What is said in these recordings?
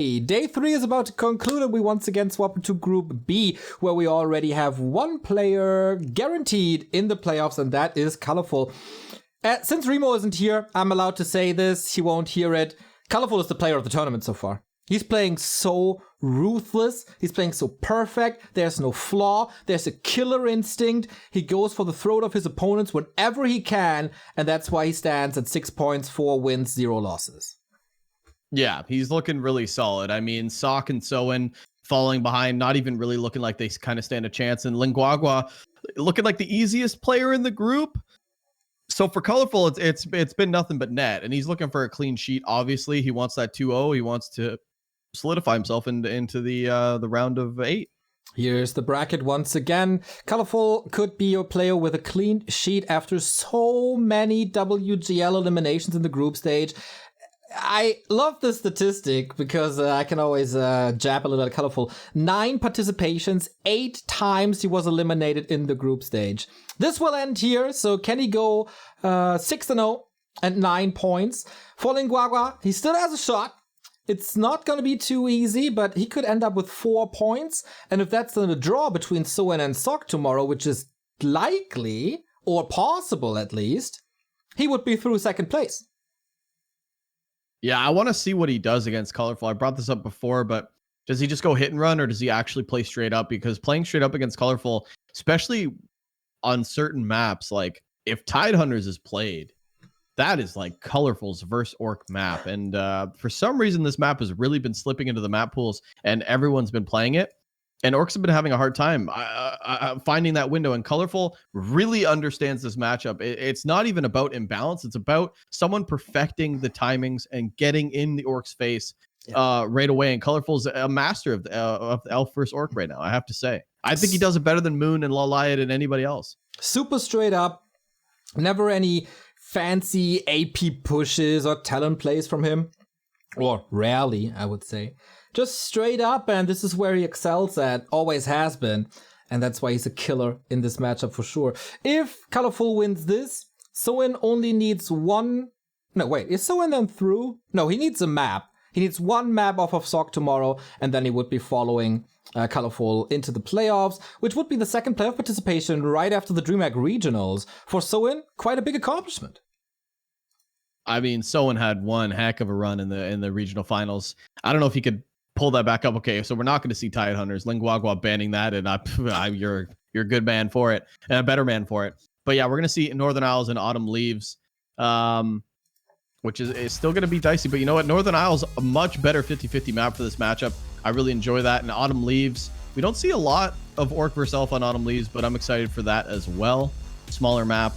Day 3 is about to conclude and we once again swap into Group B, where we already have one player guaranteed in the playoffs, and that is Colorful. Since Remo isn't here, I'm allowed to say this, he won't hear it. Colorful is the player of the tournament so far. He's playing so ruthless, he's playing so perfect, there's no flaw, there's a killer instinct, he goes for the throat of his opponents whenever he can, and that's why he stands at 6 points, 4 wins, 0 losses. Yeah, he's looking really solid. I mean, Sok and Soen falling behind, not even really looking like they kind of stand a chance. And Lin Guagua looking like the easiest player in the group. So for Colorful, it's been nothing but net. And he's looking for a clean sheet. Obviously, he wants that 2-0. He wants to solidify himself into the round of 8. Here's the bracket once again. Colorful could be your player with a clean sheet after so many WGL eliminations in the group stage. I love this statistic because I can always jab a little at Colorful. 9 participations, 8 times he was eliminated in the group stage. This will end here, so can he go 6-0 and 9 points? For Lin Guagua, he still has a shot. It's not going to be too easy, but he could end up with 4 points. And if that's a draw between Soen and Sok tomorrow, which is likely, or possible at least, he would be through second place. Yeah, I want to see what he does against Colorful. I brought this up before, but does he just go hit and run or does he actually play straight up? Because playing straight up against Colorful, especially on certain maps, like if Tidehunters is played, that is like Colorful's versus Orc map. And for some reason, this map has really been slipping into the map pools and everyone's been playing it. And Orcs have been having a hard time finding that window. And Colorful really understands this matchup. It's not even about imbalance. It's about someone perfecting the timings and getting in the Orc's face right away. And Colorful's a master of the Elf versus Orc right now, I have to say. I think he does it better than Moon and Laliat and anybody else. Super straight up. Never any fancy AP pushes or talent plays from him. Or rarely, I would say. Just straight up, and this is where he excels at, always has been. And that's why he's a killer in this matchup for sure. If Colorful wins this, Soen only needs one... No, wait, is Soen then through? No, he needs a map. He needs one map off of Sok tomorrow, and then he would be following Colorful into the playoffs, which would be the second playoff participation right after the DreamHack Regionals. For Soen, quite a big accomplishment. I mean, Soen had one heck of a run in the regional finals. I don't know if he could pull that back up. Okay, so we're not going to see Tidehunters. Lin Guagua banning that, and you're a good man for it, and a better man for it. But yeah, we're going to see Northern Isles and Autumn Leaves, which is still going to be dicey. But you know what? Northern Isles, a much better 50-50 map for this matchup. I really enjoy that. And Autumn Leaves, we don't see a lot of Orc versus Elf on Autumn Leaves, but I'm excited for that as well. Smaller map,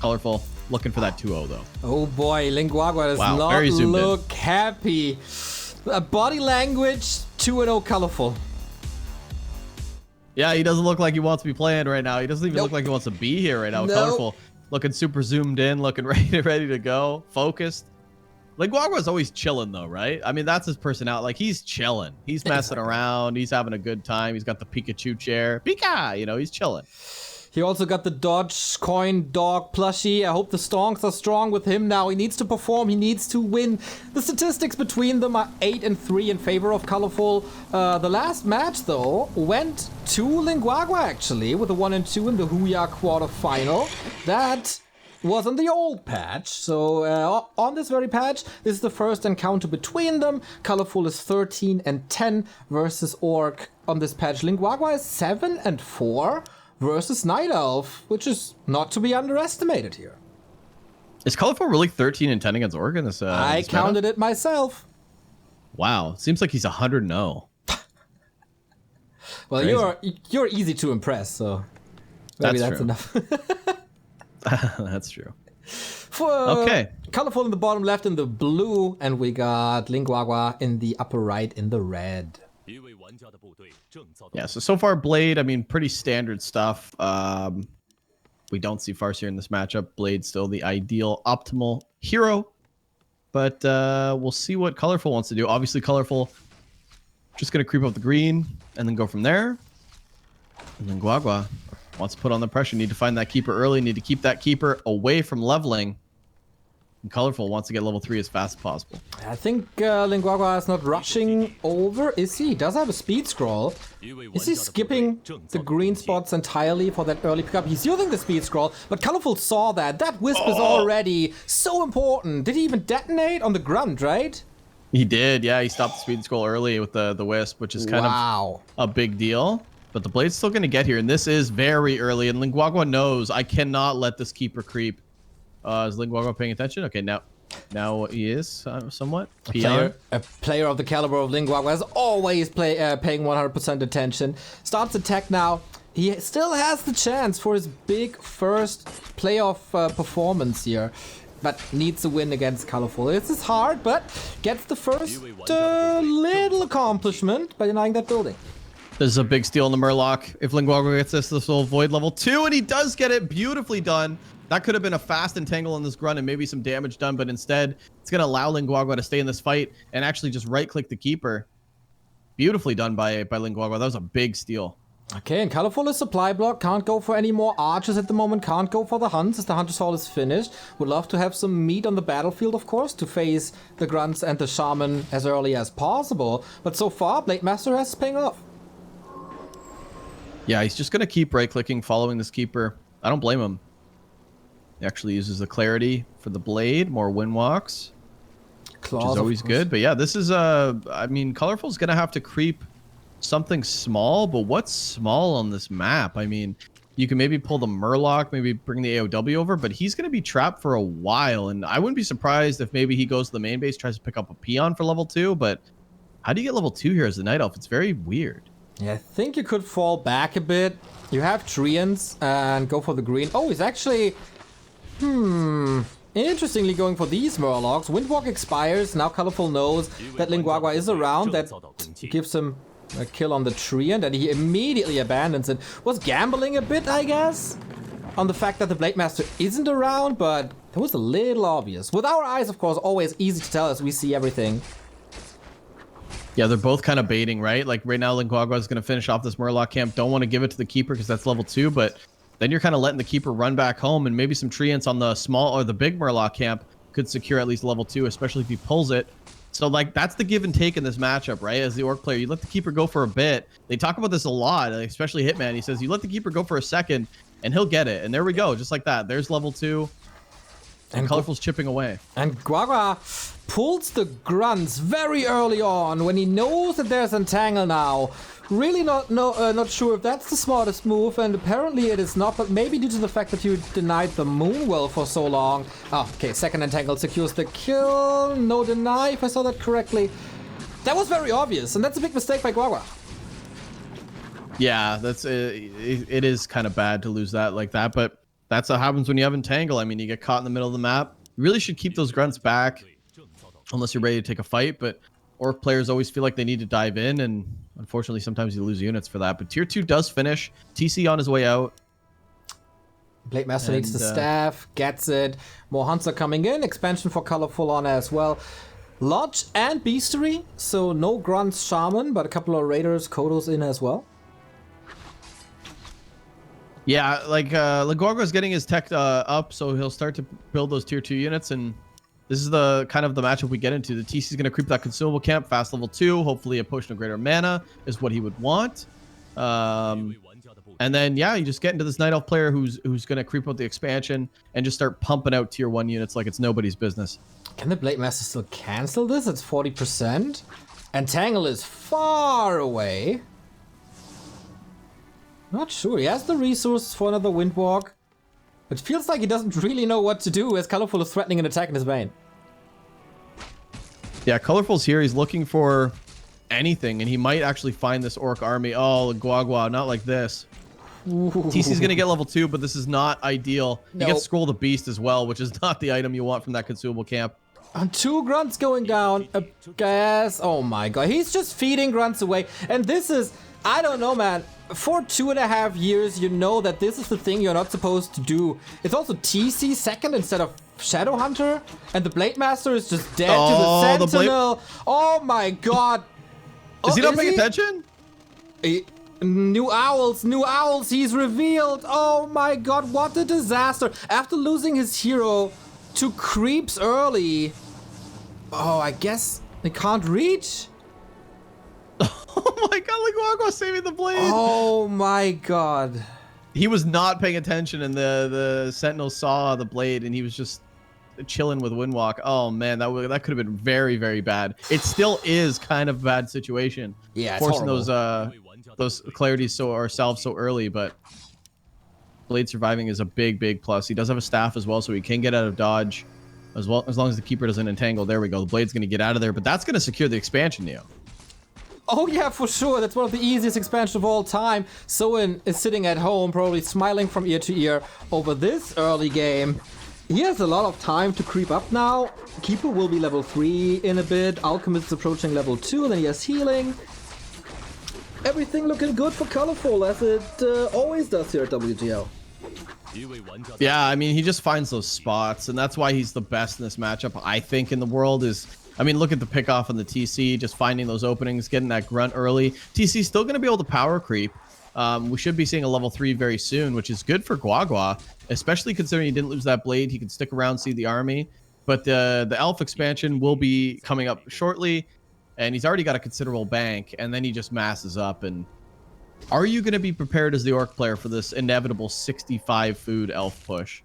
Colorful. Looking for that 2-0 though. Oh boy, Lin Guagua does not look happy. Body language, 2-0 Colorful. Yeah, he doesn't look like he wants to be playing right now. He doesn't even look like he wants to be here right now. Colorful, looking super zoomed in, looking ready to go, focused. Lin Guagua's always chilling though, right? I mean, that's his personality. Like he's chilling. He's messing around. He's having a good time. He's got the Pikachu chair. Pika, you know, he's chilling. He also got the Dodge Coin Dog plushie. I hope the Stonks are strong with him now. He needs to perform. He needs to win. The statistics between them are 8-3 in favor of Colorful. The last match, though, went to Lin Guagua, actually, with a 1-2 in the Huya quarterfinal. That was on the old patch. So on this very patch, this is the first encounter between them. Colorful is 13-10 versus Orc on this patch. Lin Guagua is 7-4. Versus Night Elf, which is not to be underestimated here. Is Colorful really 13-10 against Orc in this? I counted it myself. Wow, seems like he's 100-0. Well, crazy. You're easy to impress, so maybe that's enough. That's true. Okay. Colorful in the bottom left in the blue, and we got Lin Guagua in the upper right in the red. Yeah, so far Blade, I mean, pretty standard stuff. We don't see Farseer in this matchup. Blade's still the ideal optimal hero, but we'll see what Colorful wants to do. Obviously, Colorful just going to creep up the green and then go from there. And then Guagua wants to put on the pressure. Need to find that keeper early. Need to keep that keeper away from leveling. And Colorful wants to get level 3 as fast as possible. I think Lin Guagua is not rushing over. Is he? He does have a speed scroll. Is he skipping the green spots entirely for that early pickup? He's using the speed scroll, but Colorful saw that. That wisp is already so important. Did he even detonate on the grunt, right? He did, yeah. He stopped the speed scroll early with the wisp, which is kind of a big deal. But the blade's still going to get here, and this is very early. And Lin Guagua knows I cannot let this keeper creep. Is Lin Guagua paying attention? Okay, now he is somewhat. A player of the caliber of Lin Guagua is always paying 100% attention. Starts attack now. He still has the chance for his big first playoff performance here, but needs a win against Colorful. This is hard, but gets the first little accomplishment by denying that building. This is a big steal in the Murloc. If Lin Guagua gets this will avoid level 2, and he does get it. Beautifully done. That could have been a fast entangle on this grunt and maybe some damage done, but instead it's going to allow Lin Guagua to stay in this fight and actually just right-click the keeper. Beautifully done by Lin Guagua. That was a big steal. Okay, and Colorful is supply block. Can't go for any more archers at the moment. Can't go for the hunts as the Hunter's Hall is finished. Would love to have some meat on the battlefield, of course, to face the grunts and the shaman as early as possible. But so far, Blade Master has paying off. Yeah, he's just going to keep right-clicking, following this keeper. I don't blame him. He actually uses the clarity for the blade, more wind walks, which is always good. But yeah, this is I mean, Colorful's gonna have to creep something small, but what's small on this map? I mean, you can maybe pull the Murloc, maybe bring the AOW over, but he's gonna be trapped for a while, and I wouldn't be surprised if maybe he goes to the main base, tries to pick up a peon for level 2. But how do you get level 2 here as the Night Elf? It's very weird. Yeah, I think you could fall back a bit. You have Treants and go for the green. Oh, he's actually. Interestingly going for these Murlocs. Windwalk expires. Now Colorful knows that Lin Guagua is around. That gives him a kill on the Treant, and he immediately abandons it. Was gambling a bit, I guess, on the fact that the Blade Master isn't around, but that was a little obvious. With our eyes, of course, always easy to tell as we see everything. Yeah, they're both kind of baiting, right? Like right now, Lin Guagua is going to finish off this Murloc camp. Don't want to give it to the keeper because that's level 2, but then you're kind of letting the keeper run back home, and maybe some Treants on the small or the big Murloc camp could secure at least level 2, especially if he pulls it. So like that's the give and take in this matchup, right? As the Orc player, you let the keeper go for a bit. They talk about this a lot, especially Hitman. He says you let the keeper go for a second and he'll get it. And there we go, just like that. There's level 2. And Colorful's chipping away. And Guagua pulls the grunts very early on when he knows that there's Entangle now. Really not sure if that's the smartest move, and apparently it is not, but maybe due to the fact that you denied the Moonwell for so long. Oh, okay, second Entangle secures the kill. No deny, if I saw that correctly. That was very obvious, and that's a big mistake by Guagua. Yeah, that's it is kind of bad to lose that like that, but that's what happens when you have Entangle. I mean, you get caught in the middle of the map. You really should keep those grunts back unless you're ready to take a fight, but Orc players always feel like they need to dive in, and unfortunately sometimes you lose units for that. But tier 2 does finish. TC on his way out. Blade Master needs the staff, gets it. More hunts are coming in. Expansion for Colorful on as well. Lodge and Beastery, so no grunts shaman, but a couple of raiders, Kodos in as well. Yeah, like Lin Guagua is getting his tech up, so he'll start to build those tier 2 units, and this is the kind of the matchup we get into. The TC is going to creep that consumable camp, fast level 2. Hopefully a potion of greater mana is what he would want. And then, yeah, you just get into this Night Elf player who's going to creep out the expansion and just start pumping out tier 1 units like it's nobody's business. Can the Blade Master still cancel this? It's 40%. Entangle is far away. Not sure. He has the resources for another Windwalk. It feels like he doesn't really know what to do as Colorful is threatening an attack in his vein. Yeah, Colorful's here. He's looking for anything, and he might actually find this Orc army. Oh, Guagua, not like this. Ooh. TC's going to get level 2, but this is not ideal. Nope. You get Scroll the Beast as well, which is not the item you want from that consumable camp. And 2 grunts going down. Guess. Oh my god. He's just feeding grunts away. And this is... I don't know, man. For 2.5 years, you know that this is the thing you're not supposed to do. It's also TC second instead of Shadowhunter, and the Blade Master is just dead to the Sentinel. Oh my god. Is he not paying attention? New owls, he's revealed. Oh my god, what a disaster. After losing his hero two creeps early. Oh, I guess they can't reach? Oh my god, Lin Guagua saving the blade. Oh my god. He was not paying attention, and the Sentinel saw the blade, and he was just chilling with Windwalk. Oh man, that could have been very, very bad. It still is kind of a bad situation. Yeah, forcing those clarities ourselves so early, but blade surviving is a big, big plus. He does have a staff as well, so he can get out of dodge as long as the keeper doesn't entangle. There we go. The blade's gonna get out of there, but that's gonna secure the expansion, Neo. Oh yeah, for sure. That's one of the easiest expansions of all time. Soin is sitting at home, probably smiling from ear to ear over this early game. He has a lot of time to creep up now. Keeper will be level 3 in a bit. Alchemist is approaching level 2, then he has healing. Everything looking good for Colorful, as it always does here at WGL. Yeah, I mean, he just finds those spots, and that's why he's the best in this matchup, I think, in the world. I mean, look at the pick off on the TC, just finding those openings, getting that grunt early. TC's still going to be able to power creep. We should be seeing a level 3 very soon, which is good for Guagua, especially considering he didn't lose that blade. He can stick around, see the army. But the Elf expansion will be coming up shortly, and he's already got a considerable bank, and then he just masses up. And are you going to be prepared as the Orc player for this inevitable 65 food Elf push?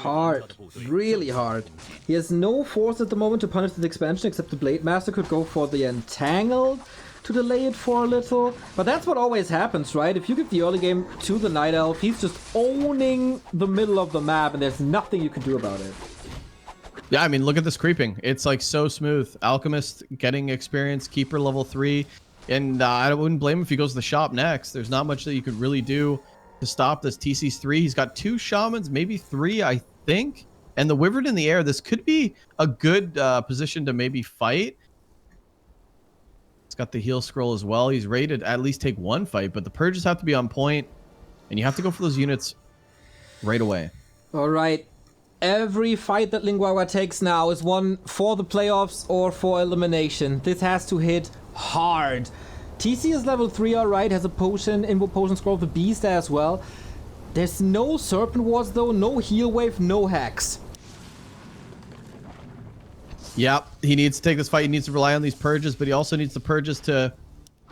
Hard. Really hard. He has no force at the moment to punish this expansion, except the Blade Master could go for the Entangled to delay it for a little. But that's what always happens, right? If you give the early game to the Night Elf, he's just owning the middle of the map, and there's nothing you can do about it. Yeah, I mean, look at this creeping. It's like so smooth. Alchemist getting experience, Keeper level 3. And I wouldn't blame him if he goes to the shop next. There's not much that you could really do to stop this. TC's 3. He's got 2 shamans, maybe 3, I think. And the Wyvern in the air. This could be a good position to maybe fight. It's got the heal scroll as well. He's ready to at least take one fight, but the purges have to be on point, and you have to go for those units right away. All right. Every fight that Lin Guagua takes now is one for the playoffs or for elimination. This has to hit hard. TC is level 3, alright, has a potion, invoke potion scroll of the beast as well. There's no Serpent Wards though, no heal wave, no hacks. Yep, he needs to take this fight. He needs to rely on these purges, but he also needs the purges to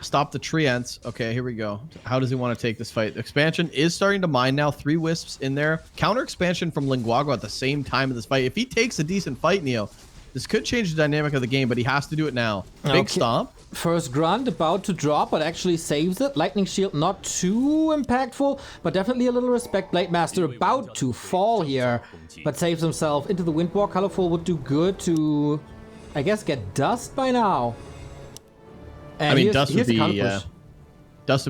stop the treants. Okay, here we go. How does he want to take this fight? Expansion is starting to mine now. 3 wisps in there. Counter expansion from Lin Guagua at the same time of this fight. If he takes a decent fight, Neo, this could change the dynamic of the game, but he has to do it now. Big stomp. First grunt about to drop, but actually saves it. Lightning shield not too impactful, but definitely a little respect. Blade Master about to fall here, but saves himself into the Windwalk. Colorful would do good to, I guess, get Dust by now. And I mean, Dust would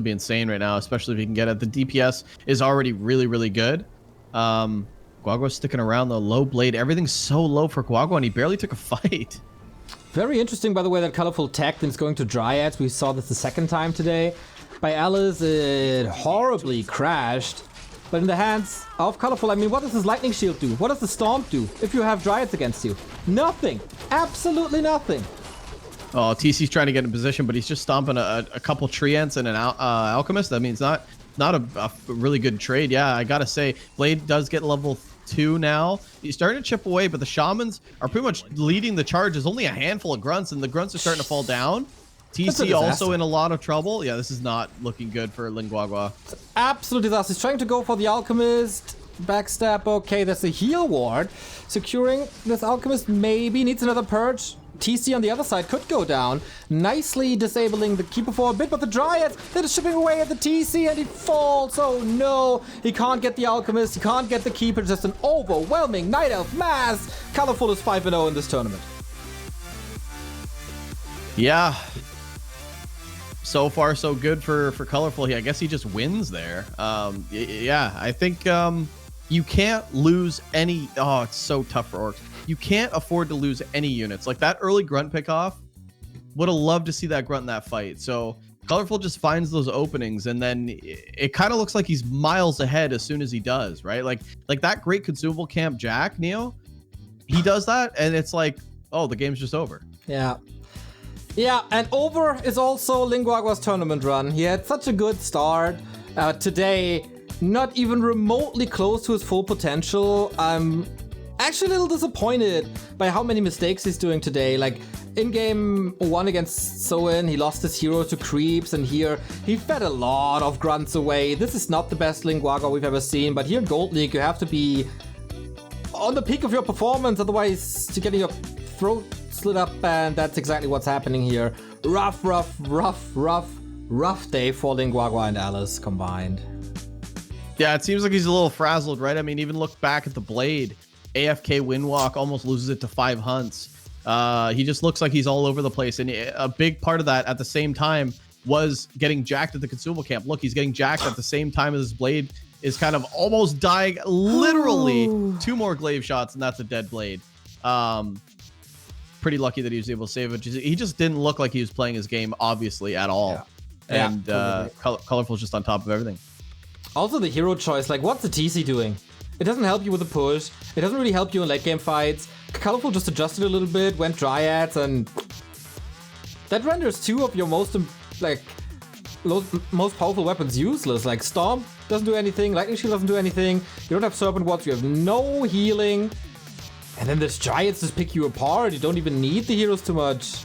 be insane right now, especially if he can get it. The DPS is already really, really good. Guagua's sticking around, the low blade. Everything's so low for Guagua, and he barely took a fight. Very interesting, by the way, that Colorful tagged and is going to Dryads. We saw this the second time today. By Alice, it horribly crashed. But in the hands of Colorful, I mean, what does this Lightning Shield do? What does the Stomp do if you have Dryads against you? Nothing. Absolutely nothing. Oh, TC's trying to get in position, but he's just stomping a couple treants and an Alchemist. I mean, it's not a really good trade. Yeah, I gotta say, Blade does get level 2 now. He's starting to chip away, but the Shamans are pretty much leading the charge. There's only a handful of grunts, and the grunts are starting to fall down. TC also in a lot of trouble. Yeah, this is not looking good for Lin Guagua. Absolute disaster. He's trying to go for the Alchemist. Backstab. Okay, there's a heal ward. Securing this Alchemist maybe needs another purge. TC on the other side could go down, nicely disabling the Keeper for a bit, but the Dryads, they're just chipping away at the TC and he falls. Oh no, he can't get the Alchemist, he can't get the Keeper, just an overwhelming Night Elf mass. Colorful is 5-0 in this tournament. Yeah. So far, so good for Colorful. I guess he just wins there. Yeah, I think you can't lose any. Oh, it's so tough for Orcs. You can't afford to lose any units. Like that early grunt pickoff, would have loved to see that grunt in that fight. So Colorful just finds those openings, and then it kind of looks like he's miles ahead as soon as he does, right? Like that great consumable camp Jack, Neo, he does that, and it's like, oh, the game's just over. Yeah. Yeah, and over is also Lin Guagua's tournament run. He had such a good start. Today, not even remotely close to his full potential. I'm actually a little disappointed by how many mistakes he's doing today. Like, in game 1 against Soin, he lost his hero to creeps, and here he fed a lot of grunts away. This is not the best Lin Guagua we've ever seen, but here in Gold League, you have to be on the peak of your performance, otherwise you're getting your throat slit up, and that's exactly what's happening here. Rough day for Lin Guagua and Alice combined. Yeah, it seems like he's a little frazzled, right? I mean, even look back at the Blade. AFK Windwalk almost loses it to 5 hunts. He just looks like he's all over the place. And a big part of that at the same time was getting jacked at the consumable camp. Look, he's getting jacked at the same time as his Blade is kind of almost dying. Literally 2 more glaive shots, and that's a dead Blade. Pretty lucky that he was able to save it. He just didn't look like he was playing his game, obviously, at all. Yeah. And totally. Colorful's just on top of everything. Also, the hero choice, like, what's the TC doing? It doesn't help you with the push. It doesn't really help you in late game fights. Colorful just adjusted a little bit, went Dryads, and that renders 2 of your most powerful weapons useless. Like, Storm doesn't do anything, Lightning Shield doesn't do anything, you don't have Serpent Wards, you have no healing, and then there's Dryads just pick you apart. You don't even need the heroes too much.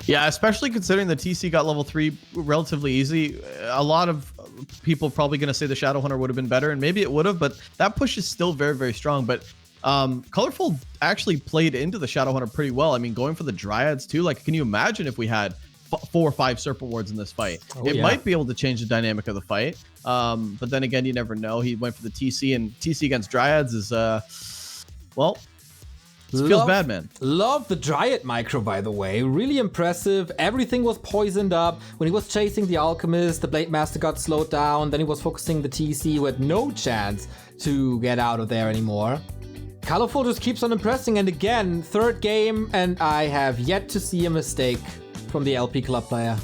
Yeah, especially considering the TC got level 3 relatively easy. A lot of people probably going to say the Shadow Hunter would have been better, and maybe it would have, but that push is still very, very strong. But Colorful actually played into the Shadow Hunter pretty well. I mean, going for the Dryads too. Like, can you imagine if we had 4 or 5 Serpent Wards in this fight? It might be able to change the dynamic of the fight. But then again, you never know. He went for the TC, and TC against Dryads is, well... feels bad, man. Love the Dryad micro, by the way. Really impressive. Everything was poisoned up. When he was chasing the Alchemist, the Blade Master got slowed down. Then he was focusing the TC, who had no chance to get out of there anymore. Colorful just keeps on impressing. And again, 3rd game, and I have yet to see a mistake from the LP Club player.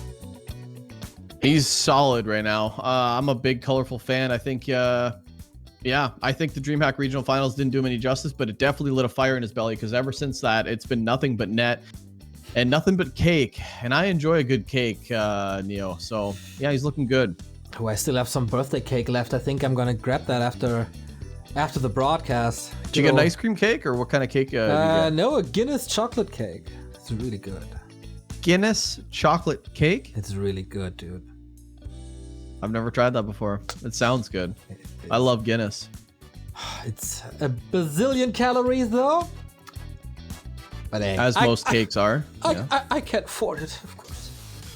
He's solid right now. I'm a big Colorful fan. I think... yeah, I think the DreamHack Regional Finals didn't do him any justice, but it definitely lit a fire in his belly, because ever since that, it's been nothing but net and nothing but cake. And I enjoy a good cake, Neo. So, yeah, he's looking good. Oh, I still have some birthday cake left. I think I'm going to grab that after the broadcast. Did you get an ice cream cake, or what kind of cake did you get? No, a Guinness chocolate cake. It's really good. Guinness chocolate cake? It's really good, dude. I've never tried that before. It sounds good. I love Guinness. It's a bazillion calories, though. But hey, as most cakes are. I can't afford it, of course.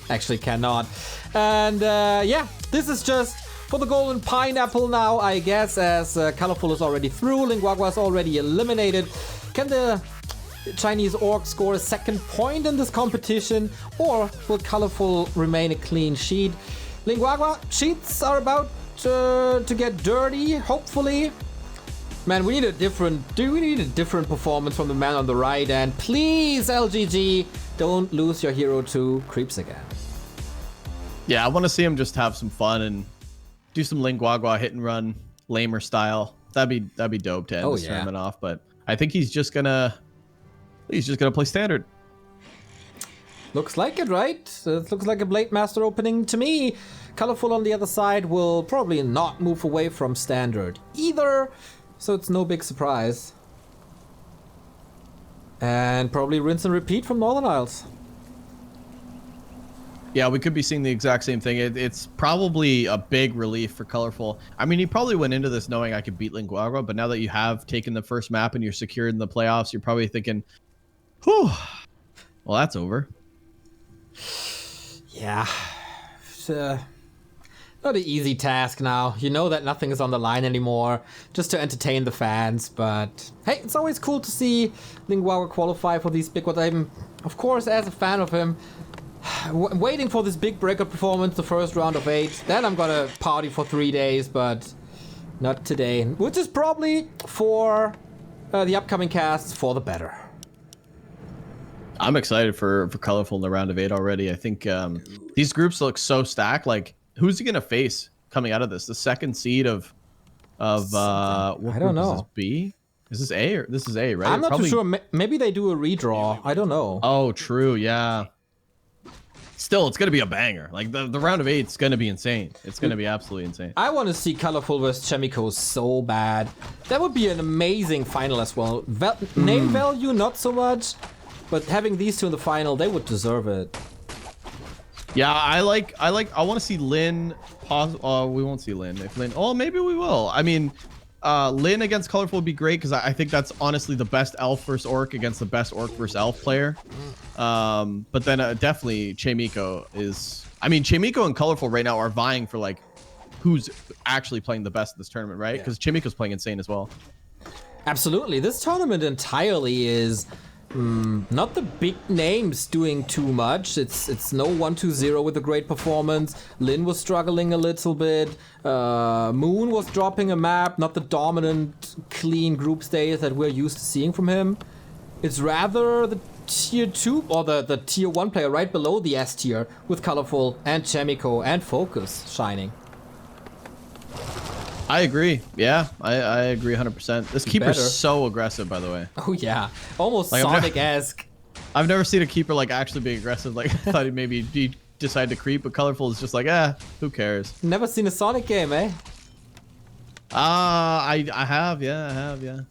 Actually cannot. And yeah, this is just for the golden pineapple now, I guess, as Colorful is already through. Lin Guagua is already eliminated. Can the Chinese Orc score a 2nd point in this competition, or will Colorful remain a clean sheet? Lin Guagua, sheets are about to get dirty, hopefully. Man, we need a different performance from the man on the right, and please, LGG, don't lose your hero to creeps again. Yeah, I want to see him just have some fun and do some Lin Guagua hit and run, lamer style. That'd be dope to end this tournament off. But I think he's just gonna play standard. Looks like it, right? It looks like a Blade Master opening to me. Colorful on the other side will probably not move away from standard either, so it's no big surprise. And probably rinse and repeat from Northern Isles. Yeah, we could be seeing the exact same thing. It's probably a big relief for Colorful. I mean, he probably went into this knowing I could beat Lin Guagua, but now that you have taken the first map and you're secured in the playoffs, you're probably thinking, whew, well, that's over. Yeah, it's not an easy task now. You know that nothing is on the line anymore, just to entertain the fans. But hey, it's always cool to see Lin Guagua qualify for these big ones. I'm, of course, as a fan of him, waiting for this big breakout performance, the first round of 8. Then I'm gonna party for 3 days, but not today. Which is probably for the upcoming casts for the better. I'm excited for Colorful in the round of 8 already. I think these groups look so stacked. Like, who's he gonna face coming out of this? The 2nd seed of what I don't know. Is this B? Is this A, or this is A, right? I'm not too sure. Maybe they do a redraw. I don't know. Oh, true. Yeah. Still, it's gonna be a banger. Like the round of 8 is gonna be insane. It's gonna be absolutely insane. I want to see Colorful versus Chemico so bad. That would be an amazing final as well. Name value, not so much, but having these two in the final, they would deserve it. Yeah, I want to see Lin. We won't see Lin. If Lin, oh, maybe we will. I mean, Lin against Colorful would be great because I think that's honestly the best Elf versus Orc against the best Orc versus Elf player. But then definitely Chemico is. I mean, Chemico and Colorful right now are vying for like who's actually playing the best in this tournament, right? Because Chemico's playing insane as well. Absolutely, this tournament entirely is. Not the big names doing too much. It's no 1-2-0 with a great performance. Lin was struggling a little bit. Moon was dropping a map, not the dominant, clean group stage that we're used to seeing from him. It's rather the tier 2 or the tier 1 player right below the S tier with Colorful and Chemico and Focus shining. I agree. Yeah, I agree 100%. This keeper's so aggressive, by the way. Oh yeah, almost like, Sonic-esque. I've never seen a keeper like actually be aggressive. Like I thought he'd decide to creep, but Colorful is just like, who cares? Never seen a Sonic game, eh? I have, yeah.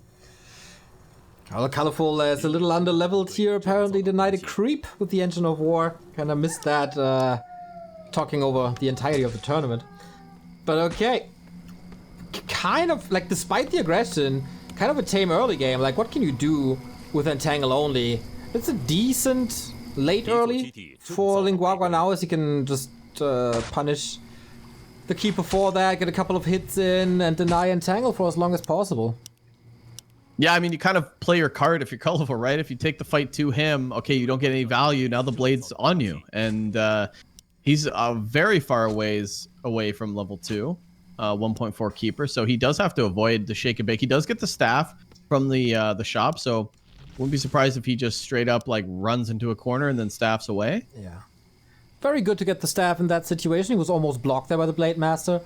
Well, Colorful is a little under-leveled here. Apparently denied a creep with the Engine of War. Kind of missed that talking over the entirety of the tournament. But okay. Kind of, like, despite the aggression, kind of a tame early game. Like, what can you do with Entangle only? It's a decent late early for Lin Guagua now, as he can just punish the keeper for that, get a couple of hits in, and deny Entangle for as long as possible. Yeah, I mean, you kind of play your card if you're Colorful, right? If you take the fight to him, okay, you don't get any value. Now the blade's on you. And he's very far ways away from level 2. 1.4 keeper, so he does have to avoid the shake and bake. He does get the staff from the shop, so wouldn't be surprised if he just straight up like runs into a corner and then staffs away. Yeah, very good to get the staff in that situation. He was almost blocked there by the Blade Master.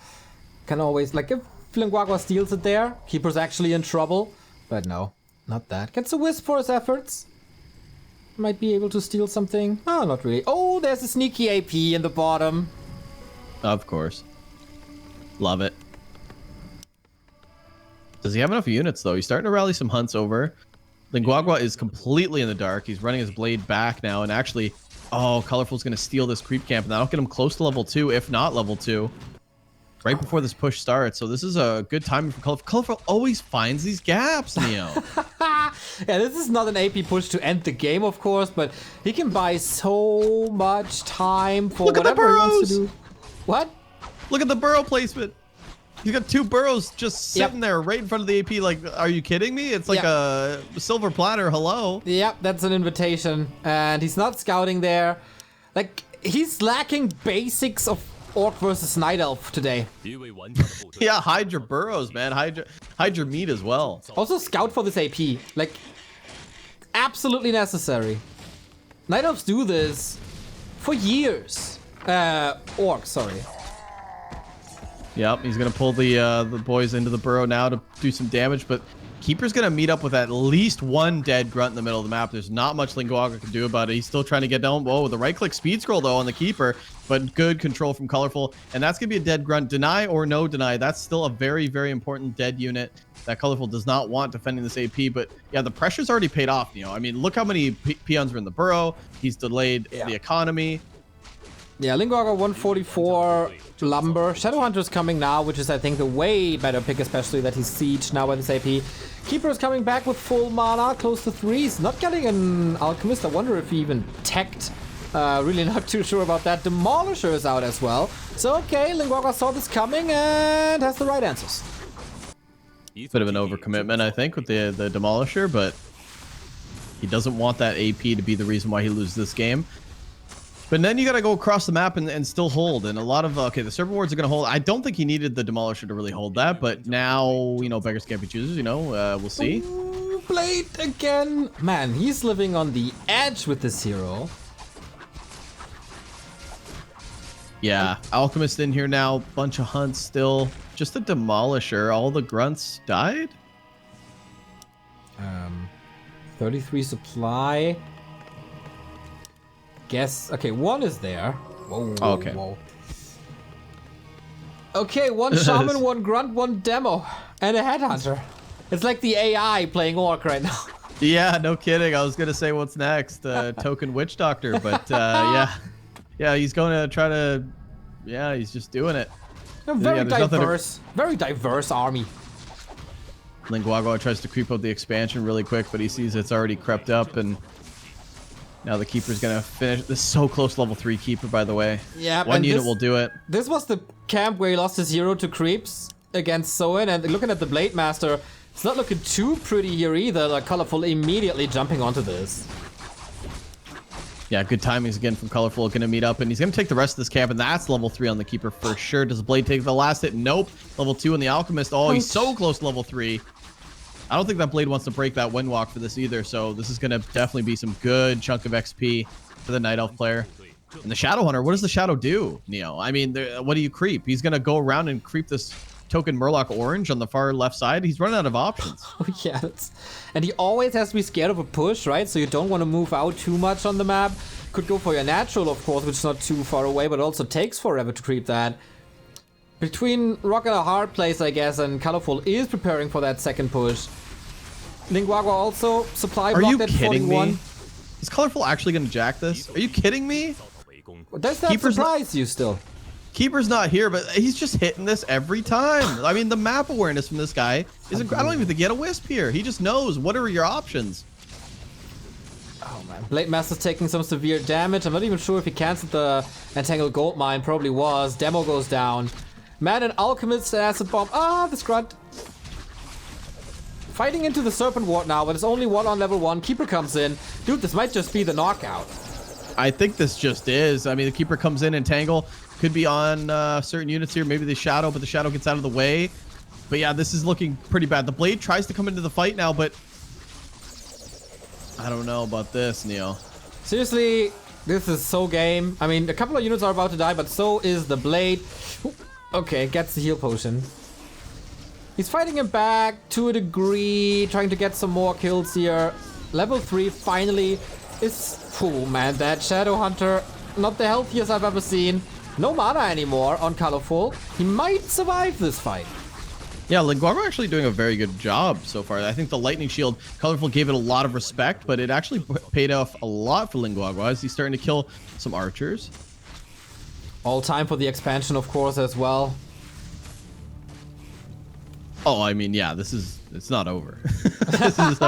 Can always, like, if Lin Guagua steals it there, keeper's actually in trouble, but no, not that. Gets a wisp for his efforts. Might be able to steal something. Oh, not really. Oh, there's a sneaky AP in the bottom. Of course. Love it. Does he have enough units, though? He's starting to rally some hunts over. Lin Guagua is completely in the dark. He's running his blade back now. And actually, Colorful's going to steal this creep camp. And that'll get him close to level 2, if not level 2. Right before this push starts. So this is a good timing for Colorful. Colorful always finds these gaps, Neo. Yeah, this is not an AP push to end the game, of course. But he can buy so much time for whatever he wants to do. What? Look at the burrow placement. He's got 2 burrows just sitting there right in front of the AP. Like, are you kidding me? It's like a silver platter. Hello. Yep, that's an invitation. And he's not scouting there. Like, he's lacking basics of Orc versus Night Elf today. Yeah, hide your burrows, man. Hide your meat as well. Also, scout for this AP. Like, absolutely necessary. Night Elves do this for years. Orcs, sorry. Yep, he's gonna pull the boys into the burrow now to do some damage, but Keeper's gonna meet up with at least one dead grunt in the middle of the map. There's not much Lin Guagua can do about it. He's still trying to get down. Whoa, with the right-click speed scroll though on the Keeper, but good control from Colorful, and that's gonna be a dead grunt. Deny or no deny, that's still a very, very important dead unit that Colorful does not want defending this AP. But yeah, the pressure's already paid off. You know, I mean, look how many peons were in the burrow. He's delayed the economy. Yeah, Lin Guagua 144 lumber. Shadowhunter's coming now, which is, I think, the way better pick, especially that he's siege now with his AP. Keeper is coming back with full mana, close to 3. He's not getting an Alchemist. I wonder if he even teched. Really not too sure about that. Demolisher is out as well. So, okay, Lin Guagua saw this coming and has the right answers. Bit of an overcommitment, I think, with the Demolisher, but he doesn't want that AP to be the reason why he loses this game. But then you got to go across the map and still hold. And a lot of, okay, the server wards are going to hold. I don't think he needed the Demolisher to really hold that. But now, you know, beggars can't be choosers, you know, we'll see. Ooh, Blade again. Man, he's living on the edge with this hero. Yeah, Alchemist in here now. Bunch of hunts still. Just a Demolisher. All the grunts died? 33 supply. guess. Okay, one is there. Whoa, whoa, Okay. whoa. Okay, one shaman, one grunt, one demo, and a headhunter. It's like the AI playing Orc right now. Yeah, no kidding. I was gonna say what's next, token witch doctor, but yeah, he's going to try to. Yeah, he's just doing it. A very diverse army. Lin Guagua tries to creep up the expansion really quick, but he sees it's already crept up, and now the keeper's gonna finish. This is so close, level 3 keeper, by the way. Yeah, one unit will do it. This was the camp where he lost his hero to creeps against Soin, and looking at the Blade Master, it's not looking too pretty here either. Like Colorful immediately jumping onto this. Yeah, good timings again from Colorful. Gonna meet up, and he's gonna take the rest of this camp, and that's level 3 on the keeper for sure. Does the Blade take the last hit? Nope. Level 2 on the Alchemist. Oh, he's so close to level 3. I don't think that Blade wants to break that Windwalk for this either, so this is gonna definitely be some good chunk of XP for the Night Elf player. And the Shadow Hunter, what does the Shadow do, Neo? I mean, what do you creep? He's gonna go around and creep this token Murloc Orange on the far left side. He's running out of options. Oh yeah, and he always has to be scared of a push, right? So you don't want to move out too much on the map. Could go for your natural, of course, which is not too far away, but also takes forever to creep that. Between Rock and a Hard Place, I guess, and Colorful is preparing for that second push. Lin Guagua also supply blocked at 41. Me? Is Colorful actually going to jack this? Are you kidding me? Does that surprise you still? Keeper's not here, but he's just hitting this every time. I mean, the map awareness from this guy is incredible. I don't even think he had a wisp here. He just knows what are your options. Oh man, Blade Master's taking some severe damage. I'm not even sure if he canceled the Entangled Gold Mine. Probably was. Demo goes down. Man and Alchemist Acid Bomb. Ah, this grunt. Fighting into the Serpent Ward now, but it's only one on level 1. Keeper comes in. Dude, this might just be the knockout. I think this just is. I mean, the Keeper comes in and Tangle. Could be on certain units here. Maybe the Shadow, but the Shadow gets out of the way. But yeah, this is looking pretty bad. The Blade tries to come into the fight now, but I don't know about this, Neo. Seriously, this is so game. I mean, a couple of units are about to die, but so is the Blade. Okay, gets the heal potion. He's fighting him back to a degree, trying to get some more kills here. Level 3 finally is... Oh man, that Shadow Hunter, not the healthiest I've ever seen. No mana anymore on Colorful. He might survive this fight. Yeah, Lin Guagua actually doing a very good job so far. I think the Lightning Shield, Colorful gave it a lot of respect, but it actually paid off a lot for Lin Guagua as he's starting to kill some archers. All time for the expansion, of course, as well. Oh, I mean, yeah, it's not over. This is,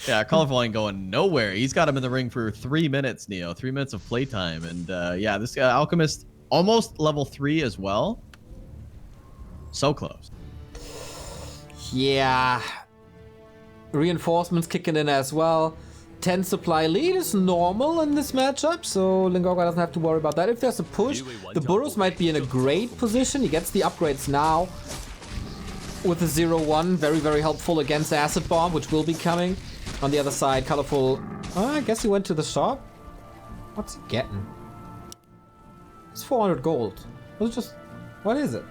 yeah, Colorful ain't going nowhere. He's got him in the ring for 3 minutes, Neo. 3 minutes of playtime. And yeah, this guy, Alchemist, almost level 3 as well. So close. Yeah. Reinforcements kicking in as well. 10 supply lead is normal in this matchup, so Lin Guagua doesn't have to worry about that. If there's a push, the Burrows might be in a great position. He gets the upgrades now. With the 0-1, very, very helpful against Acid Bomb, which will be coming. On the other side, Colorful... Oh, I guess he went to the shop. What's he getting? It's 400 gold. What is it?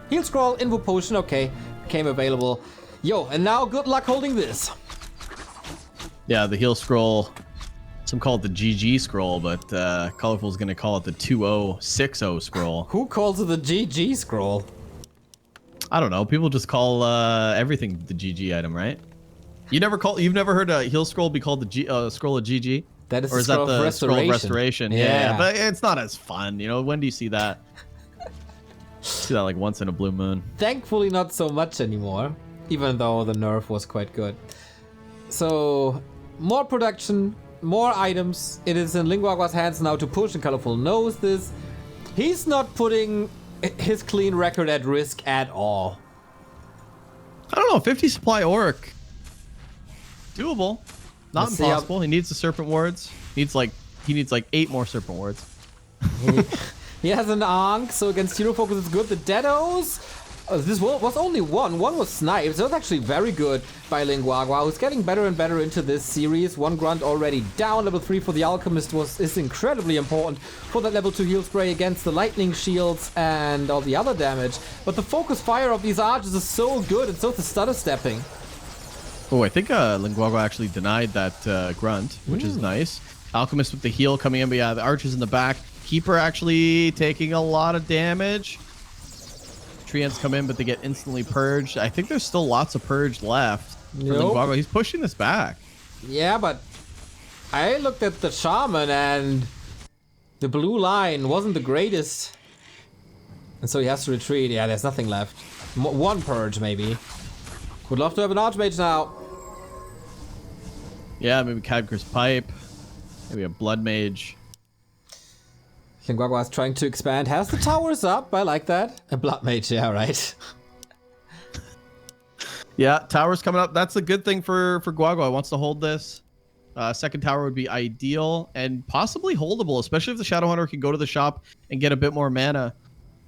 Heal Scroll, Invo Potion, okay. Became available. Yo, and now good luck holding this. Yeah, the Heal Scroll... Some call it the GG Scroll, but Colorful's going to call it the 2060 Scroll. Who calls it the GG Scroll? I don't know. People just call everything the GG item, right? You've never heard a heal scroll be called the scroll of GG? That is, or is that the scroll of restoration? Yeah, but it's not as fun. You know, when do you see that? See that like once in a blue moon. Thankfully, not so much anymore. Even though the nerf was quite good. So more production, more items. It is in Lin Guagua's hands now to push, and Colorful knows this. He's not putting his clean record at risk at all. I don't know, 50 supply Orc. Doable. Not impossible. He needs the Serpent Wards. He needs like 8 more Serpent Wards. He has an Ankh, so against Hero Focus it's good. The Deados, this was only one. One was sniped, so that's actually very good by Lin Guagua, who's getting better and better into this series. One grunt already down. Level 3 for the Alchemist is incredibly important for that level 2 heal spray against the lightning shields and all the other damage. But the focus fire of these archers is so good, and so is the stutter stepping. Oh, I think Lin Guagua actually denied that grunt, which is nice. Alchemist with the heal coming in, but yeah, the archers in the back. Keeper actually taking a lot of damage. Treants come in, but they get instantly purged. I think there's still lots of purge left for Lin Guagua. He's pushing this back. Yeah, but I looked at the shaman and the blue line wasn't the greatest. And so he has to retreat. Yeah, there's nothing left. One purge, maybe. Would love to have an Archmage now. Yeah, maybe Khadgar's Pipe. Maybe a Blood Mage. Lin Guagua is trying to expand. Has the towers up. I like that. A Blood Mage, yeah, right. Yeah, towers coming up. That's a good thing for Guagua. Wants to hold this. Second tower would be ideal and possibly holdable, especially if the Shadow Hunter can go to the shop and get a bit more mana,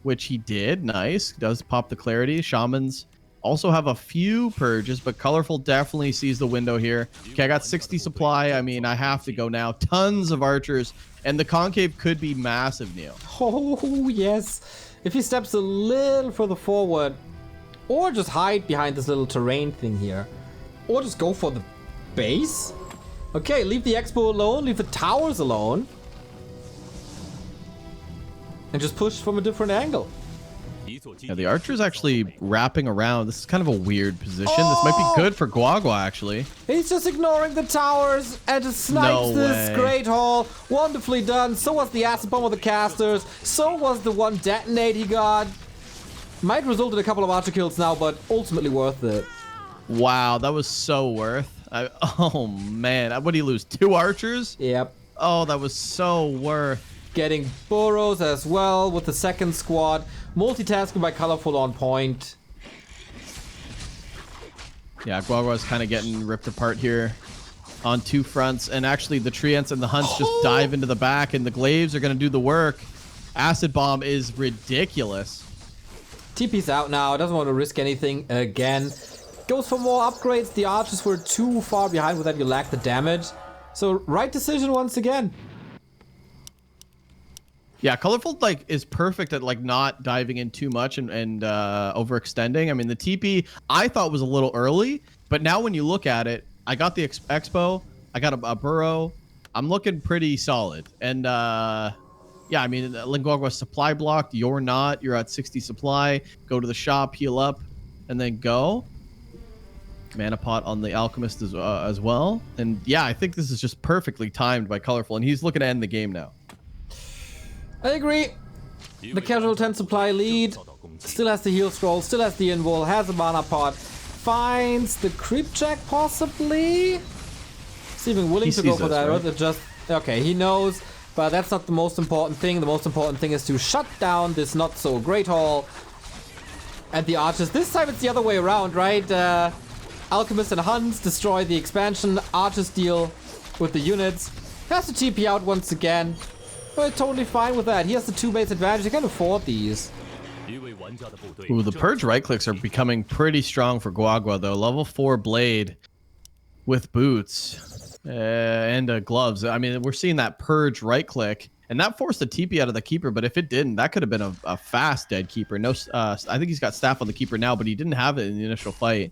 which he did. Nice. Does pop the clarity. Shamans also have a few purges, but Colorful definitely sees the window here. Okay, I got 60 supply. I mean, I have to go now. Tons of archers, and the concave could be massive, Neil. Oh, yes. If he steps a little further forward, or just hide behind this little terrain thing here, or just go for the base. Okay, leave the expo alone, leave the towers alone, and just push from a different angle. Yeah, the archer's actually wrapping around. This is kind of a weird position. This might be good for Guagua, actually. He's just ignoring the towers and just snipes this Great Hall. Wonderfully done. So was the acid bomb of the casters. So was the one detonate he got. Might result in a couple of archer kills now, but ultimately worth it. Wow, that was so worth. Oh, man. What did he lose? 2 archers? Yep. Oh, that was so worth. Getting burrows as well with the second squad. Multitasking by Colorful on point. Yeah, Guagua's kind of getting ripped apart here on 2 fronts. And actually, the Treants and the Hunts just dive into the back, and the Glaives are going to do the work. Acid Bomb is ridiculous. TP's out now. Doesn't want to risk anything again. Goes for more upgrades. The archers were too far behind with that. You lack the damage. So, right decision once again. Yeah, Colorful is perfect at not diving in too much and overextending. I mean, the TP I thought was a little early, but now when you look at it, I got the Expo, I got a burrow, I'm looking pretty solid. And yeah, I mean, Lin Guagua supply blocked. You're not. You're at 60 supply. Go to the shop, heal up, and then go. Mana pot on the Alchemist as well. And yeah, I think this is just perfectly timed by Colorful, and he's looking to end the game now. I agree. The casual 10 supply lead. Still has the heal scroll, still has the invul, has a mana pot. Finds the creep check possibly? Is even willing to go for that, right? Or just okay, he knows, but that's not the most important thing. The most important thing is to shut down this not so great hall. And the archers, this time it's the other way around, right? Alchemist and Hunts destroy the expansion, archers deal with the units. Has to TP out once again. But totally fine with that. He has the 2 base advantage. He can afford these. Ooh, the Purge right clicks are becoming pretty strong for Guagua, though. Level 4 Blade with boots and gloves. I mean, we're seeing that Purge right click, and that forced the TP out of the Keeper, but if it didn't, that could have been a fast dead Keeper. No, I think he's got staff on the Keeper now, but he didn't have it in the initial fight.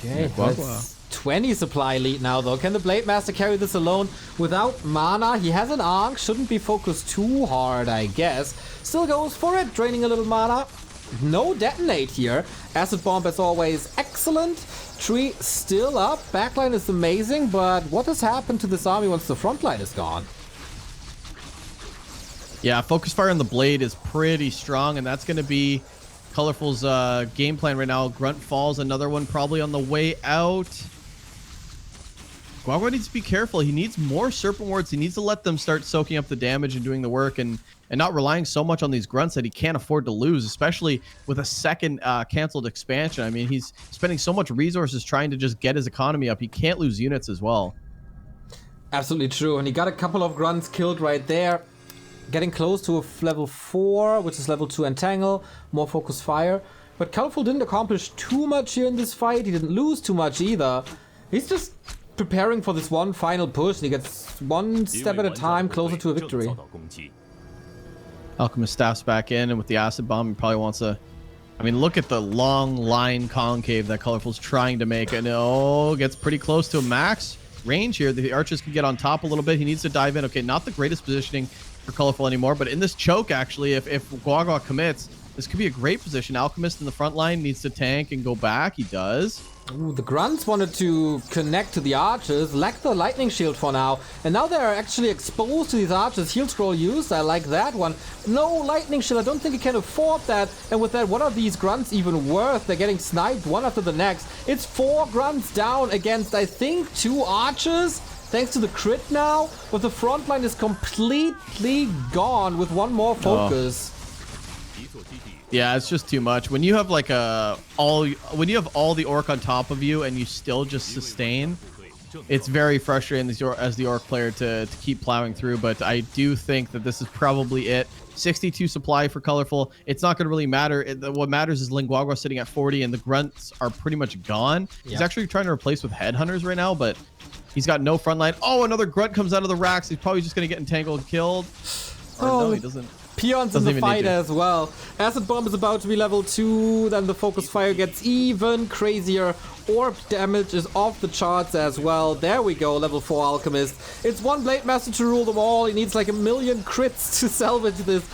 Okay, yeah, 20 supply lead now, though. Can the Blade Master carry this alone without mana? He has an Ankh. Shouldn't be focused too hard, I guess. Still goes for it, draining a little mana. No detonate here. Acid Bomb, as always, excellent. Tree still up. Backline is amazing, but what has happened to this army once the front line is gone? Yeah, Focus Fire on the Blade is pretty strong, and that's going to be Colorful's game plan right now. Grunt Falls, another one probably on the way out. Guagua needs to be careful. He needs more Serpent Wards. He needs to let them start soaking up the damage and doing the work and not relying so much on these grunts that he can't afford to lose, especially with a second canceled expansion. I mean, he's spending so much resources trying to just get his economy up. He can't lose units as well. Absolutely true. And he got a couple of grunts killed right there. Getting close to a level 4, which is level 2 Entangle. More Focus Fire. But Colorful didn't accomplish too much here in this fight. He didn't lose too much either. He's just preparing for this one final push, and he gets one step at a time closer to a victory. Alchemist staffs back in, and with the Acid Bomb, he probably wants to I mean, look at the long line concave that Colorful's trying to make. And gets pretty close to a max range here. The archers can get on top a little bit. He needs to dive in. Okay, not the greatest positioning for Colorful anymore, but in this choke, actually, if Guagua commits, this could be a great position. Alchemist in the front line needs to tank and go back. He does. Ooh, the Grunts wanted to connect to the archers, lack the lightning shield for now, and now they're actually exposed to these archers. Heal scroll used, I like that one. No lightning shield, I don't think he can afford that. And with that, what are these Grunts even worth? They're getting sniped one after the next. It's 4 Grunts down against, I think, 2 archers. Thanks to the crit now, but the front line is completely gone with one more focus. Yeah, it's just too much. When you have like all the orc on top of you and you still just sustain, it's very frustrating as the orc player to keep plowing through. But I do think that this is probably it. 62 supply for Colorful. It's not going to really matter. What matters is Lin Guagua sitting at 40 and the grunts are pretty much gone. Yep. He's actually trying to replace with headhunters right now, but he's got no front line. Oh, another grunt comes out of the racks. He's probably just going to get entangled and killed. Or no, he doesn't. Peons in the fight as well. Acid Bomb is about to be level 2, then the Focus Fire gets even crazier. Orb damage is off the charts as well. There we go, level 4 Alchemist. It's one Blade Master to rule them all. He needs like 1,000,000 crits to salvage this.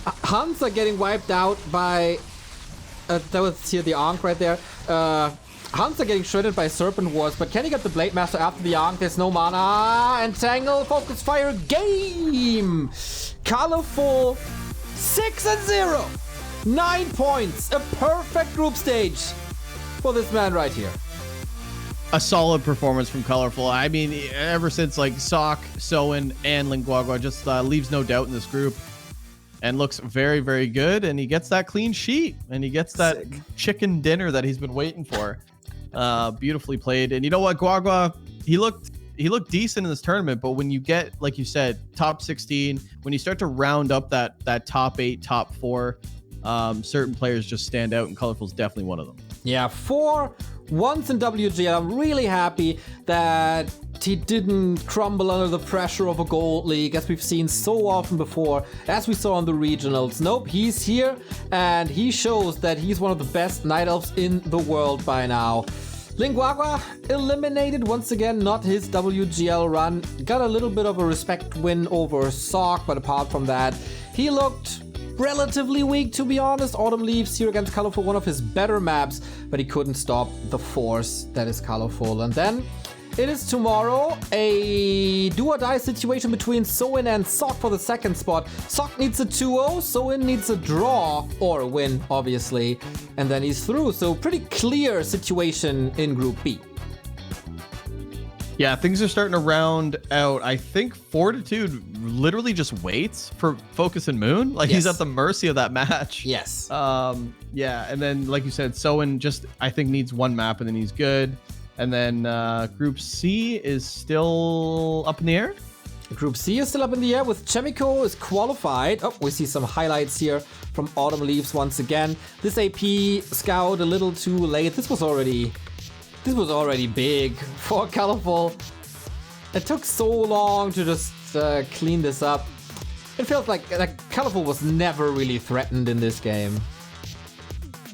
Hunts are getting wiped out by... that was here the Ankh right there. Hunts are getting shredded by Serpent Wars, but can he get the Blade Master after the Ankh? There's no mana. Entangle, Focus Fire, game! Colorful 6-0. 9 points. A perfect group stage for this man right here. A solid performance from Colorful. I mean, ever since like Sock, Soin, and Lin Guagua just leaves no doubt in this group. And looks very, very good. And he gets that clean sheet. And he gets that chicken dinner that he's been waiting for. Beautifully played. And you know what, Guagua, he looked decent in this tournament, but when you get, like you said, top 16, when you start to round up that top 8, top 4, certain players just stand out, and Colorful's definitely one of them. Yeah, 4 once in WGL. I'm really happy that he didn't crumble under the pressure of a gold league, as we've seen so often before, as we saw in the regionals. Nope, he's here, and he shows that he's one of the best Night Elves in the world by now. Lin Guagua eliminated once again, not his WGL run. Got a little bit of a respect win over Sock, but apart from that, he looked relatively weak, to be honest. Autumn Leaves here against Colorful, one of his better maps, but he couldn't stop the force that is Colorful. And then it is tomorrow, a do-or-die situation between Soin and Sock for the second spot. Sock needs a 2-0, Soin needs a draw, or a win, obviously, and then he's through. So pretty clear situation in Group B. Yeah, things are starting to round out. I think Fortitude literally just waits for Focus and Moon. Like, he's at the mercy of that match. Yes. Yeah, and then, like you said, Soin just, I think, needs one map, and then he's good. And then Group C is still up in the air? Group C is still up in the air with Chemico is qualified. Oh, we see some highlights here from Autumn Leaves once again. This AP scout a little too late. This was already big for Colorful. It took so long to just clean this up. It feels like Colorful was never really threatened in this game.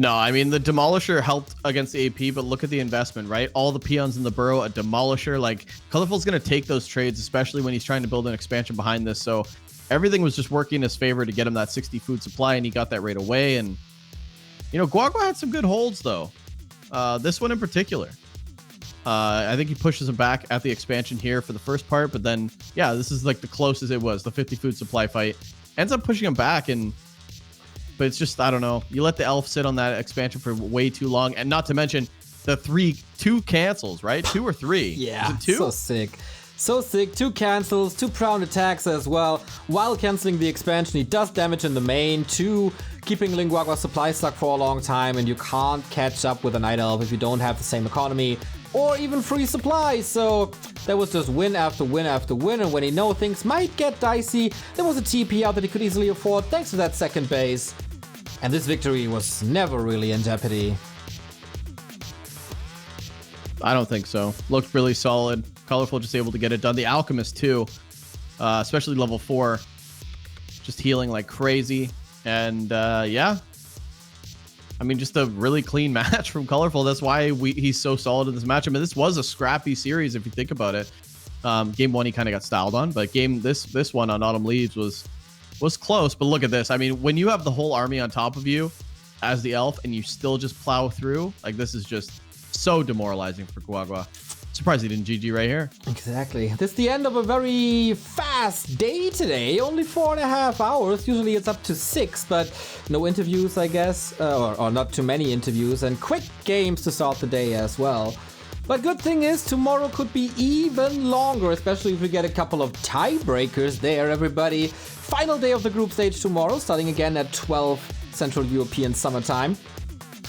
No, I mean, the Demolisher helped against the AP, but look at the investment, right? All the peons in the burrow, a Demolisher. Like, Colorful's going to take those trades, especially when he's trying to build an expansion behind this. So everything was just working in his favor to get him that 60 food supply, and he got that right away. And, you know, Guagua had some good holds, though. This one in particular. I think he pushes him back at the expansion here for the first part, but then, yeah, this is like the closest it was, the 50 food supply fight. Ends up pushing him back, but it's just, I don't know. You let the elf sit on that expansion for way too long, and not to mention the 2 cancels, right? 2 or 3? Yeah, is it 2? So sick. So sick. 2 cancels, 2 prone attacks as well. While canceling the expansion, he does damage in the main, 2 keeping Lin Guagua supply stuck for a long time, and you can't catch up with a Night Elf if you don't have the same economy or even free supply. So that was just win after win after win, and when he knew things might get dicey, there was a TP out that he could easily afford thanks to that second base. And this victory was never really in jeopardy. I don't think so. Looked really solid. Colorful just able to get it done. The Alchemist too, especially level 4, just healing like crazy. And yeah, I mean, just a really clean match from Colorful. That's why he's so solid in this match. I mean, this was a scrappy series if you think about it. Game 1 he kind of got styled on, but this one on Autumn Leaves was close. But look at this. I mean, when you have the whole army on top of you as the elf and you still just plow through, like, this is just so demoralizing for Guagua. Surprised he didn't GG right here. Exactly. This is the end of a very fast day today. Only 4.5 hours. Usually it's up to 6, but no interviews, I guess. Or not too many interviews. And quick games to start the day as well. But good thing is, tomorrow could be even longer, especially if we get a couple of tiebreakers there, everybody. Final day of the group stage tomorrow, starting again at 12 Central European Summer Time.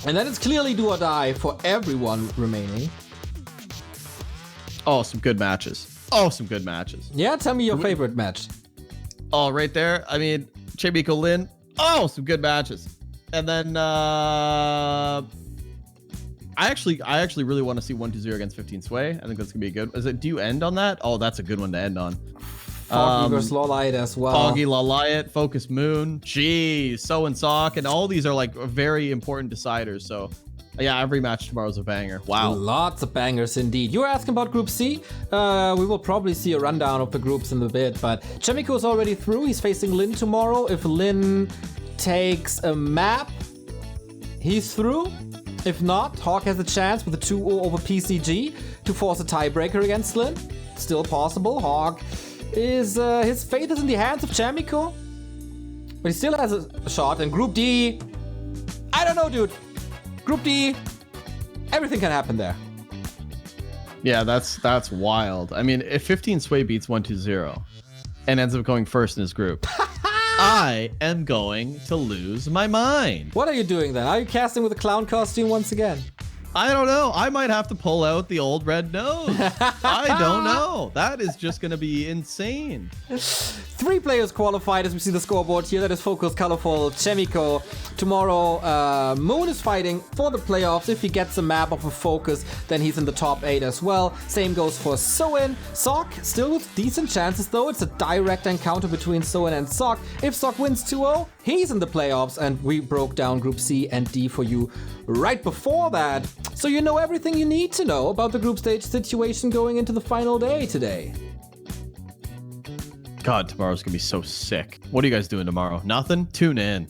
And then it's clearly do or die for everyone remaining. Oh, some good matches. Oh, some good matches. Yeah, tell me your favorite match. Oh, right there. I mean, Chemiko Lin. Oh, some good matches. And then I actually really want to see 1-2-0 against 15 Sway. I think that's gonna be good. Do you end on that? Oh, that's a good one to end on. Foggy versus Lolite as well. Foggy, Lolite, Focus Moon. Jeez, So and Sock, and all these are like very important deciders. So yeah, every match tomorrow is a banger. Wow. Lots of bangers indeed. You were asking about Group C. We will probably see a rundown of the groups in a bit, but Chemiko is already through. He's facing Lin tomorrow. If Lin takes a map, he's through. If not, Hawk has a chance with a 2-0 over PCG to force a tiebreaker against Lin. Still possible. Hawk is his fate is in the hands of Chemiko, but he still has a shot. And Group D, I don't know, dude. Group D, everything can happen there. Yeah, that's wild. I mean, if 15 Sway beats 1-2-0 and ends up going first in his group, I am going to lose my mind. What are you doing then? Are you casting with a clown costume once again? I don't know. I might have to pull out the old red nose. I don't know. That is just going to be insane. 3 players qualified as we see the scoreboard here. That is Focus, Colorful, Chemiko. Tomorrow, Moon is fighting for the playoffs. If he gets a map of a Focus, then he's in the top 8 as well. Same goes for Soin. Sock, still with decent chances though. It's a direct encounter between Soin and Sock. If Sock wins 2-0, he's in the playoffs. And we broke down Group C and D for you right before that. So you know everything you need to know about the group stage situation going into the final day today. God, tomorrow's gonna be so sick. What are you guys doing tomorrow? Nothing? Tune in.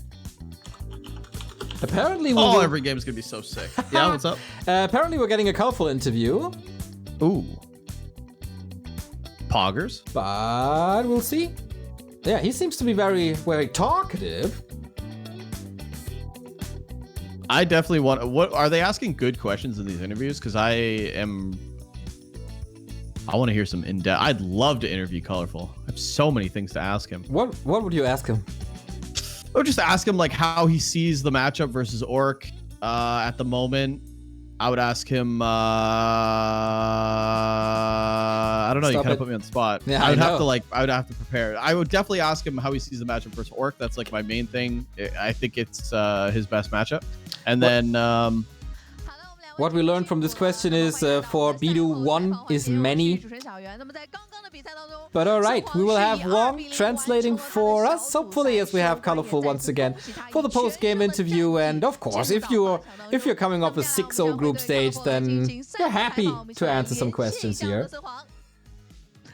Apparently every game's gonna be so sick. Yeah, what's up? Apparently we're getting a Colorful interview. Ooh. Poggers? But we'll see. Yeah, he seems to be very, very talkative. I definitely want. What are they asking? Good questions in these interviews? Because I want to hear some in depth. I'd love to interview Colorful. I have so many things to ask him. What would you ask him? Or just ask him like how he sees the matchup versus Orc at the moment. I would ask him. I don't know. You kind of put me on the spot. Yeah, I would have to prepare. I would definitely ask him how he sees the matchup versus Orc. That's like my main thing. I think it's his best matchup. And then what we learned from this question is for Bidoux, 1 is many. But alright, we will have Wong translating for us, hopefully, as we have Colorful once again for the post-game interview. And of course, if you're coming off a 6-0 group stage, then we're happy to answer some questions here.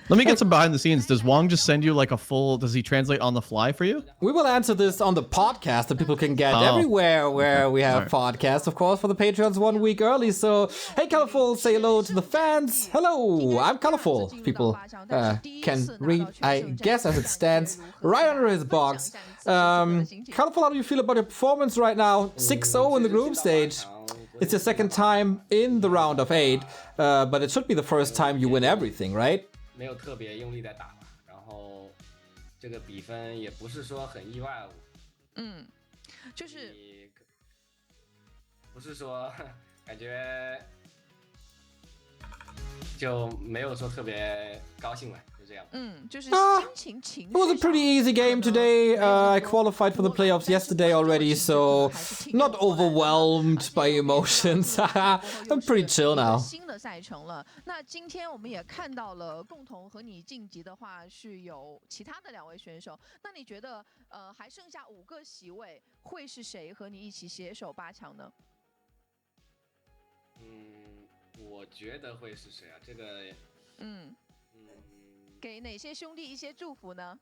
Let me get some behind the scenes. Does Wong just send you like a full, does he translate on the fly for you? We will answer this on the podcast that people can get everywhere where we have podcasts, of course, for the Patreons 1 week early. So, hey, Colorful, say hello to the fans. Hello, I'm Colorful. People can read, I guess, as it stands right under his box. Colorful, how do you feel about your performance right now? 6-0 in the group stage. It's your second time in the round of 8, but it should be the first time you win everything, right? 没有特别用力在打吧，然后这个比分也不是说很意外，就是不是说感觉就没有说特别高兴吧，就 It was a pretty easy game today. I qualified for the playoffs yesterday already, so not overwhelmed by emotions. I'm pretty chill now. 新的赛程了。那今天我们也看到了，共同和你晋级的话是有其他的2位选手。那你觉得，还剩下5个席位，会是谁和你一起携手8强呢？我觉得会是谁啊？这个，给哪些兄弟一些祝福呢？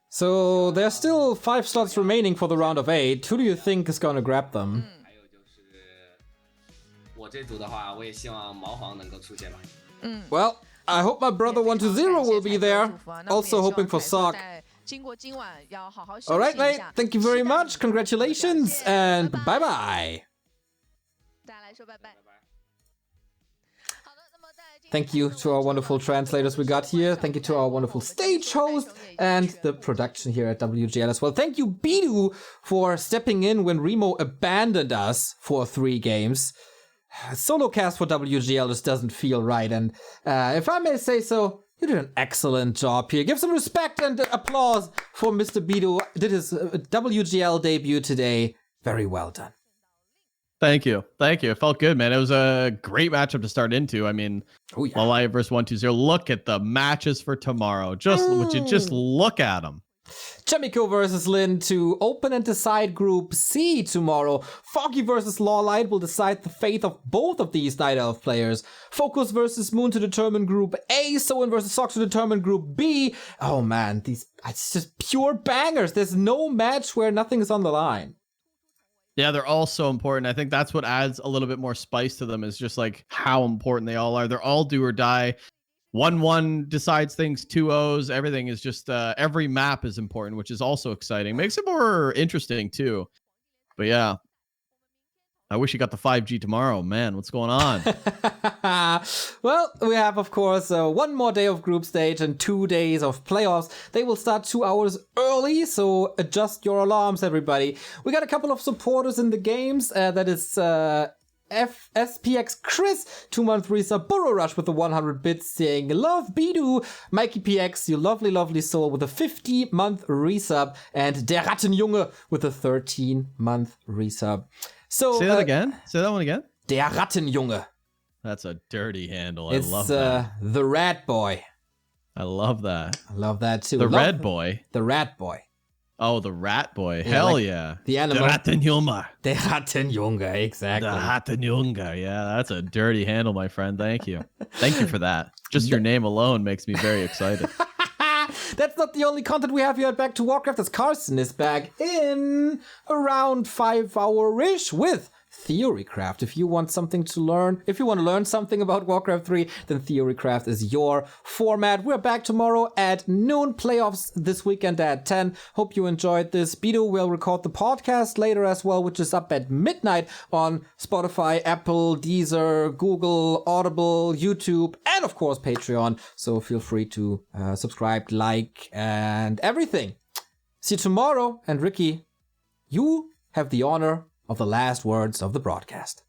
So there's still 5 slots remaining for the round of 8. Who do you think is going to grab them? 还有就是我这组的话，我也希望毛黄能够出现吧。Well, I hope my brother 120 will be there. Also hoping for Sock. 经过今晚要好好休息 All right, 一 mate. 下。 Thank you very much. Congratulations and bye bye. 大家来说拜拜。 Thank you to our wonderful translators we got here. Thank you to our wonderful stage host and the production here at WGL as well. Thank you, Bidoux, for stepping in when Remo abandoned us for 3 games. Solo cast for WGL just doesn't feel right. And if I may say so, you did an excellent job here. Give some respect and applause for Mr. Bidoux. Did his WGL debut today. Very well done. Thank you. It felt good, man. It was a great matchup to start into. I mean, Lalai versus 120. Look at the matches for tomorrow. Would you just look at them? Chemico versus Lin to open and decide Group C tomorrow. Foggy versus Lawlight will decide the fate of both of these Night Elf players. Focus versus Moon to determine Group A. Soin versus Sock to determine Group B. Oh man, it's just pure bangers. There's no match where nothing is on the line. Yeah, they're all so important. I think that's what adds a little bit more spice to them, is just like how important they all are. They're all do or die. 1-1 decides things, 2-0s. Everything is just, every map is important, which is also exciting. Makes it more interesting too. But yeah, I wish you got the 5G tomorrow. Man, what's going on? Well, we have, of course, 1 more day of group stage and 2 days of playoffs. They will start 2 hours early, so adjust your alarms, everybody. We got a couple of supporters in the games. That is SPX Chris, 2-month resub, Burrow Rush with the 100 bits saying, love Bidoux, Mikey PX, you lovely, lovely soul with a 50-month resub, and Der Rattenjunge with a 13-month resub. So, say that again. Say that one again. Der Rattenjunge. That's a dirty handle. It's, I love that. The Rat Boy. I love that. I love that too. The Red Boy. The Rat Boy. Oh, the Rat Boy. Yeah, Hell like yeah. The animal. Der Rattenjunge. Der Rattenjunge, exactly. The Rattenjunge. Yeah, that's a dirty handle, my friend. Thank you. Thank you for that. Just your name alone makes me very excited. That's not the only content we have here at Back to Warcraft, as Carson is back in around 5 hour-ish with Theorycraft. If you want something to learn, if you want to learn something about Warcraft 3, then Theorycraft is your format. We're back tomorrow at noon, playoffs this weekend at 10. Hope you enjoyed this. Bidoux will record the podcast later as well, which is up at midnight on Spotify, Apple, Deezer, Google, Audible, YouTube, and of course Patreon. So feel free to subscribe, like, and everything. See you tomorrow. And Ricky, you have the honor of the last words of the broadcast.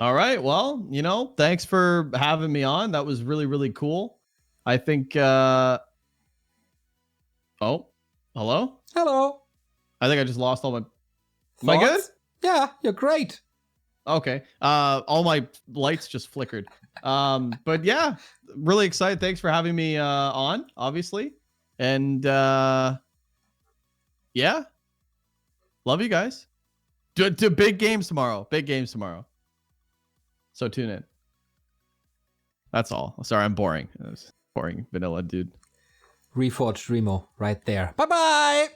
All right. Well, thanks for having me on. That was really, really cool. I think, oh, hello? Hello. I think I just lost all my, am I good? Yeah, you're great. Okay. All my lights just flickered. But yeah, really excited. Thanks for having me, on, obviously. And, yeah, love you guys. To big games tomorrow. Big games tomorrow. So tune in. That's all. Sorry, I'm boring. Boring vanilla dude. Reforged Remo right there. Bye-bye!